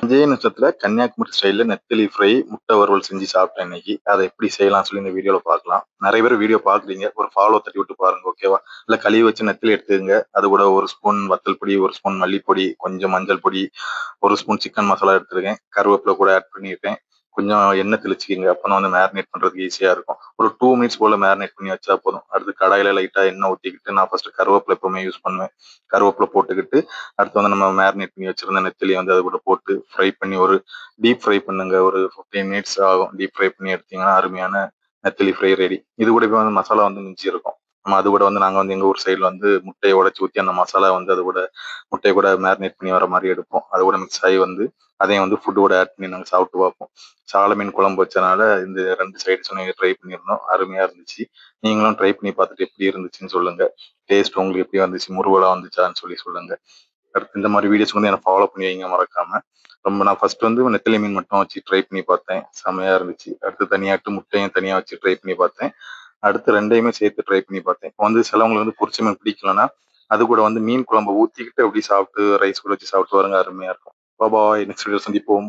இதே நிமிஷத்துல கன்னியாகுமரி ஸ்டைல்ல நெத்திலி ஃப்ரை, முட்டை வறுவல் செஞ்சு சாப்பிட்டேன் இன்னைக்கு. அத எப்படி செய்யலாம்னு சொல்லி இந்த வீடியோல பார்க்கலாம். நெறைய பேர் வீடியோ பார்க்குறீங்க. ஒரு ஃபாலோ தட்டி விட்டு பாருங்க. ஓகேவா? இல்ல கழுவி வச்ச நெத்திலி எடுத்துக்கங்க. அது கூட 1 ஸ்பூன் வத்தல் பொடி, 1 ஸ்பூன் மல்லிப்பொடி, கொஞ்சம் மஞ்சள் பொடி, 1 ஸ்பூன் சிக்கன் மசாலா எடுத்துருக்கேன். கருவேப்பிலை கூட ஆட் பண்ணியிருக்கேன். கொஞ்சம் எண்ணெய் தெளிச்சுக்கங்க. அப்பதான் வந்து மேரினேட் பண்றதுக்கு ஈஸியா இருக்கும். ஒரு 2 மினிட்ஸ் போல மேரினேட் பண்ணி வச்சா போதும். அடுத்து கடாயில லைட்டா எண்ணெய் ஊத்திக்கிட்டு, நான் ஃபர்ஸ்ட் கருவேப்பிலை எப்பவுமே யூஸ் பண்ணுவேன். கருவேப்பிலை போட்டுக்கிட்டு, அடுத்து வந்து நம்ம மேரினேட் பண்ணி வச்சிருந்த நெத்திலியை வந்து அது கூட போட்டு ஃப்ரை பண்ணி ஒரு டீப் ஃப்ரை பண்ணுங்க. ஒரு 15 மினிட்ஸ் ஆகும். டீப் ஃப்ரை பண்ணி எடுத்தீங்கன்னா அருமையான நெத்திலி ஃப்ரை ரெடி. இது கூட இப்ப வந்து மசாலா வந்து மிஞ்சி இருக்கும். நம்ம அது கூட வந்து நாங்க வந்து எங்க ஊர் சைடுல வந்து முட்டையை உடைச்சு ஊத்தி அந்த மசாலா வந்து அது கூட முட்டையை கூட மேரினேட் பண்ணி வர மாதிரி எடுப்போம். அது கூட மிக்ஸ் ஆகி வந்து அதையும் வந்து ஃபுட்டு கூட ஆட் பண்ணி நாங்கள் சாப்பிட்டு பார்ப்போம். சால மீன் குழம்பு வச்சனால இந்த 2 சைட்ஸ் ட்ரை பண்ணியிருந்தோம். அருமையா இருந்துச்சு. நீங்களும் ட்ரை பண்ணி பார்த்துட்டு எப்படி இருந்துச்சுன்னு சொல்லுங்க. டேஸ்ட் உங்களுக்கு எப்படி வந்துச்சு, முருவலா வந்துச்சான்னு சொல்லி சொல்லுங்க. அடுத்து இந்த மாதிரி வீடியோஸ் வந்து எனக்கு ஃபாலோ பண்ணி வைங்க மறக்காம. ரொம்ப நான் ஃபர்ஸ்ட் வந்து நெத்திலி மீன் மட்டும் வச்சு ட்ரை பண்ணி பார்த்தேன். செமையா இருந்துச்சு. அடுத்து தனியாட்டு முட்டையும் தனியா வச்சு ட்ரை பண்ணி பார்த்தேன். அடுத்து 2யுமே சேர்த்து ட்ரை பண்ணி பார்த்தேன். இப்போ வந்து சிலவங்களுக்கு வந்து பொரிச்ச மீன் பிடிக்கலன்னா, அது கூட வந்து மீன் குழம்ப ஊத்திக்கிட்டு அப்படி சாப்பிட்டு ரைஸ் கூட வச்சு சாப்பிட்டு பாருங்க அருமையா இருக்கும். பாய் நெக்ஸ்ட் வீடியோ சந்திப்போம்.